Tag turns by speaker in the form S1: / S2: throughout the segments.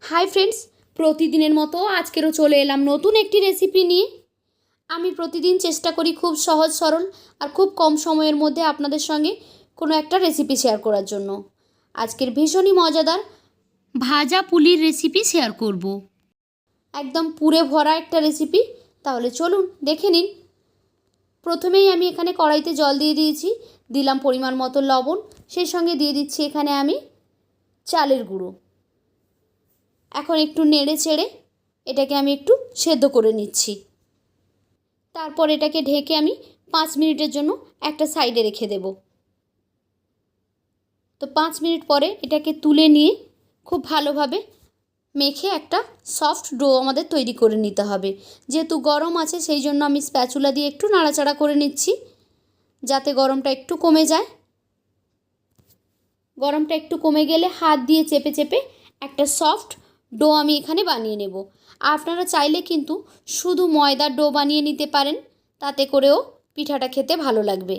S1: Hi friends, প্রতিদিনের মতো আজকেরও চলে এলাম নতুন একটি রেসিপি নিয়ে। আমি প্রতিদিন চেষ্টা করি খুব সহজ সরল আর খুব কম সময়ের মধ্যে আপনাদের সঙ্গে কোনো একটা রেসিপি শেয়ার করার জন্য। আজকের ভীষণই মজাদার ভাজা পুলির রেসিপি শেয়ার করব। একদম পুরে ভরা একটা রেসিপি। তাহলে চলুন দেখে নিন। প্রথমেই আমি এখানে কড়াইতে জল দিয়ে দিয়েছি, দিলাম পরিমাণ মতো লবণ, সেই সঙ্গে দিয়ে দিচ্ছি এখানে আমি চালের গুঁড়ো। এখন একটু নেড়ে চেড়ে এটাকে আমি একটু সেদ্ধ করে নিচ্ছি। তারপর এটাকে ঢেকে আমি 5 মিনিটের জন্য একটা সাইডে রেখে দেব। তো 5 মিনিট পরে এটাকে তুলে নিয়ে খুব ভালোভাবে মেখে একটা সফট ডো আমাদের তৈরি করে নিতে হবে। যেহেতু গরম আছে সেই জন্য আমি স্প্যাচুলা দিয়ে একটু নাড়াচাড়া করে নিচ্ছি যাতে গরমটা একটু কমে যায়। গরমটা একটু কমে গেলে হাত দিয়ে চেপে চেপে একটা সফট ডো আমি এখানে বানিয়ে নেব। আপনারা চাইলে কিন্তু শুধু ময়দার ডো বানিয়ে নিতে পারেন, তাতে করেও পিঠাটা খেতে ভালো লাগবে।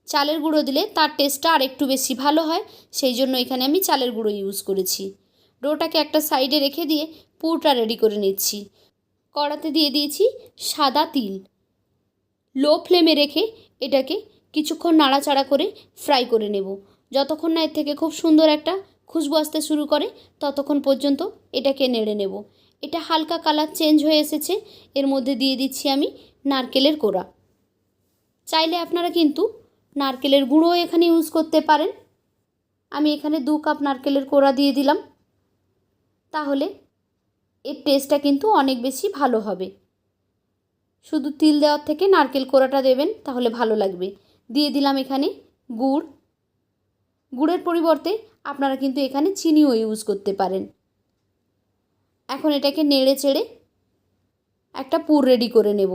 S1: চালের গুঁড়ো দিলে তার টেস্টটা আর একটু বেশি ভালো হয়, সেই জন্য এখানে আমি চালের গুঁড়ো ইউজ করেছি। ডোটাকে একটা সাইডে রেখে দিয়ে পুরটা রেডি করে নিচ্ছি। কড়াতে দিয়ে দিয়েছি সাদা তিল। লো ফ্লেমে রেখে এটাকে কিছুক্ষণ নাড়াচাড়া করে ফ্রাই করে নেব। যতক্ষণ না এর থেকে খুব সুন্দর একটা খুশবু আসতে শুরু করে ততক্ষণ পর্যন্ত এটাকে নেড়ে নেব। এটা হালকা কালার চেঞ্জ হয়ে এসেছে, এর মধ্যে দিয়ে দিচ্ছি আমি নারকেলের কোড়া। চাইলে আপনারা কিন্তু নারকেলের গুঁড়ো এখানে ইউজ করতে পারেন। আমি এখানে 2 কাপ নারকেলের কোড়া দিয়ে দিলাম, তাহলে এর টেস্টটা কিন্তু অনেক বেশি ভালো হবে। শুধু তিল দেওয়ার থেকে নারকেল কোড়াটা দেবেন, তাহলে ভালো লাগবে। দিয়ে দিলাম এখানে গুড়। গুড়ের পরিবর্তে আপনারা কিন্তু এখানে চিনিও ইউজ করতে পারেন। এখন এটাকে নেড়ে চেড়ে একটা পুর রেডি করে নেব।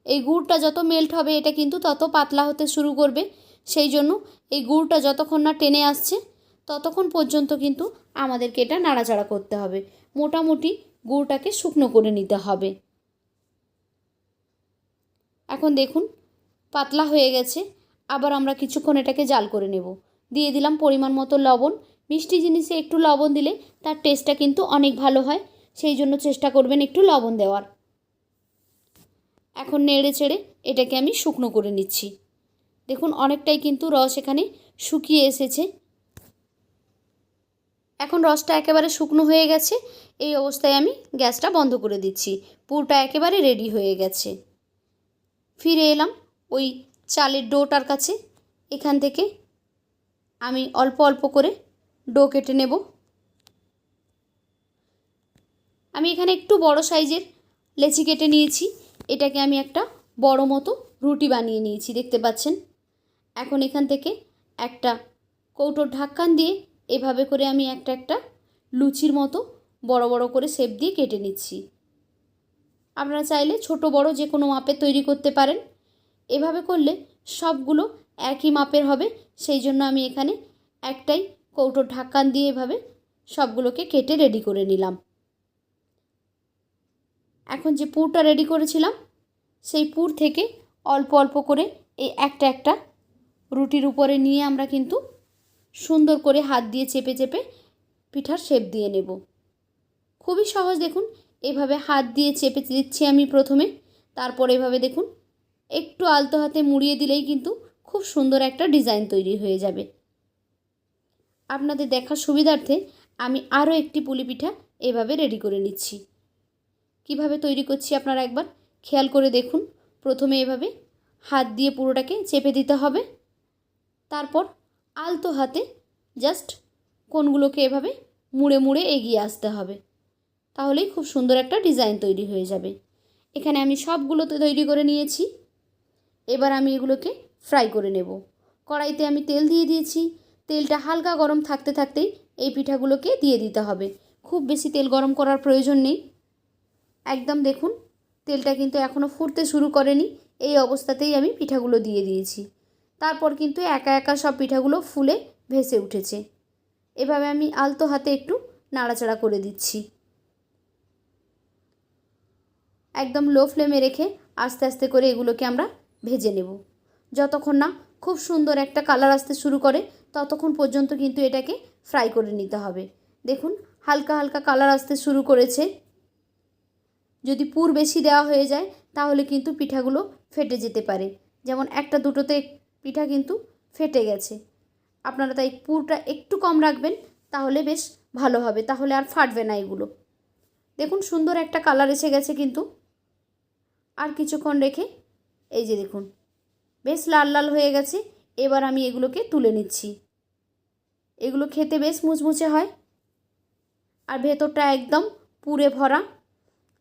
S1: এই গুড়টা যত মেল্ট হবে এটা কিন্তু তত পাতলা হতে শুরু করবে, সেই জন্য এই গুড়টা যতক্ষণ না টেনে আসছে ততক্ষণ পর্যন্ত কিন্তু আমাদেরকে এটা নাড়াচাড়া করতে হবে। মোটামুটি গুড়টাকে শুকনো করে নিতে হবে। এখন দেখুন পাতলা হয়ে গেছে। আবার আমরা কিছুক্ষণ এটাকে জাল করে নেব। দিয়ে দিলাম পরিমাণ মতো লবণ। মিষ্টি জিনিসে একটু লবণ দিলে তার টেস্টটা কিন্তু অনেক ভালো হয়, সেই জন্য চেষ্টা করবেন একটু লবণ দেওয়ার। এখন নেড়ে চেড়ে এটাকে আমি শুকনো করে নিচ্ছি। দেখুন অনেকটাই কিন্তু রস এখানে শুকিয়ে এসেছে। এখন রসটা একেবারে শুকনো হয়ে গেছে। এই অবস্থায় আমি গ্যাসটা বন্ধ করে দিচ্ছি। পুরটা একেবারে রেডি হয়ে গেছে। ফিরে এলাম ওই চালের ডোটার কাছে। এখান থেকে আমি অল্প অল্প করে ডো কেটে নেব। আমি এখানে একটু বড় সাইজের লেচি কেটে নিয়েছি। এটাকে আমি একটা বড় মতো রুটি বানিয়ে নিয়েছি, দেখতে পাচ্ছেন। এখন এখান থেকে একটা কৌটোর ঢাকন দিয়ে এভাবে করে আমি একটা একটা লুচির মতো বড় বড় করে শেপ দিয়ে কেটে নিচ্ছি। আপনারা চাইলে ছোট বড় যে কোনো মাপে তৈরি করতে পারেন। এভাবে করলে সবগুলো একই মাপের হবে, সেই জন্য আমি এখানে একটাই কৌটোর ঢাকন দিয়ে এভাবে সবগুলোকে কেটে রেডি করে নিলাম। এখন যে পুরটা রেডি করেছিলাম সেই পুর থেকে অল্প অল্প করে এই একটা একটা রুটির উপরে নিয়ে আমরা কিন্তু সুন্দর করে হাত দিয়ে চেপে চেপে পিঠার শেপ দিয়ে নেব। খুবই সহজ। দেখুন এভাবে হাত দিয়ে চেপে দিচ্ছি আমি প্রথমে, তারপর এভাবে দেখুন একটু আলতো হাতে মুড়িয়ে দিলেই কিন্তু খুব সুন্দর একটা ডিজাইন তৈরি হয়ে যাবে। আপনাদের দেখার সুবিধার্থে আমি আরও একটি পুলি পিঠা এভাবে রেডি করে নিচ্ছি। কিভাবে তৈরি করছি আপনারা একবার খেয়াল করে দেখুন। প্রথমে এভাবে হাত দিয়ে পুরোটাকে চেপে দিতে হবে, তারপর আলতো হাতে জাস্ট কোণগুলোকে এভাবে মুড়ে মুড়ে এগিয়ে আসতে হবে, তাহলেই খুব সুন্দর একটা ডিজাইন তৈরি হয়ে যাবে। এখানে আমি সবগুলোতে তৈরি করে নিয়েছি। এবার আমি এগুলোকে ফ্রাই করে নেব। কড়াইতে আমি তেল দিয়ে দিয়েছি। তেলটা হালকা গরম থাকতে থাকতেই এই পিঠাগুলোকে দিয়ে দিতে হবে। খুব বেশি তেল গরম করার প্রয়োজন নেই। একদম দেখুন তেলটা কিন্তু এখনও ফুটতে শুরু করেনি, এই অবস্থাতেই আমি পিঠাগুলো দিয়ে দিয়েছি। তারপর কিন্তু একা একা সব পিঠাগুলো ফুলে ভেসে উঠেছে। এভাবে আমি আলতো হাতে একটু নাড়াচাড়া করে দিচ্ছি। একদম লো ফ্লেমে রেখে আস্তে আস্তে করে এগুলোকে আমরা ভেজে নেব। যতক্ষণ না খুব সুন্দর একটা কালার আসতে শুরু করে ততক্ষণ পর্যন্ত কিন্তু এটাকে ফ্রাই করে নিতে হবে। দেখুন হালকা হালকা কালার আসতে শুরু করেছে। যদি পুর বেশি দেওয়া হয়ে যায় তাহলে কিন্তু পিঠাগুলো ফেটে যেতে পারে, যেমন একটা দুটোতে পিঠা কিন্তু ফেটে গেছে। আপনারা তাই পুরটা একটু কম রাখবেন, তাহলে বেশ ভালো হবে, তাহলে আর ফাটবে না এগুলো। দেখুন সুন্দর একটা কালার এসে গেছে কিন্তু। আর কিছুক্ষণ রেখে এই যে দেখুন বেশ লাল লাল হয়ে গেছে। এবার আমি এগুলোকে তুলে নিচ্ছি। এগুলো খেতে বেশ মুচমুচে হয় আর ভেতরটা একদম পুরে ভরা।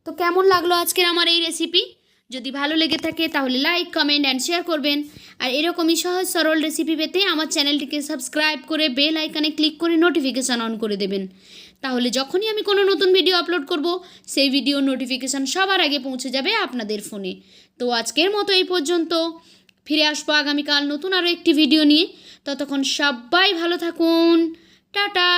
S1: তো কেমন লাগলো আজকের আমার এই রেসিপি? যদি ভালো লেগে থাকে তাহলে লাইক, কমেন্ট অ্যান্ড শেয়ার করবেন। আর এরকমই সহজ সরল রেসিপি পেতে আমার চ্যানেলটিকে সাবস্ক্রাইব করে বেল আইকনে ক্লিক করে নোটিফিকেশান অন করে দেবেন। তাহলে যখনই আমি কোনো নতুন ভিডিও আপলোড করব সেই ভিডিওর নোটিফিকেশান সবার আগে পৌঁছে যাবে আপনাদের ফোনে। তো আজকের মতো এই পর্যন্ত। ফিরে আসবো আগামীকাল নতুন আরও একটি ভিডিও নিয়ে। ততক্ষণ সবাই ভালো থাকুন। টাটা।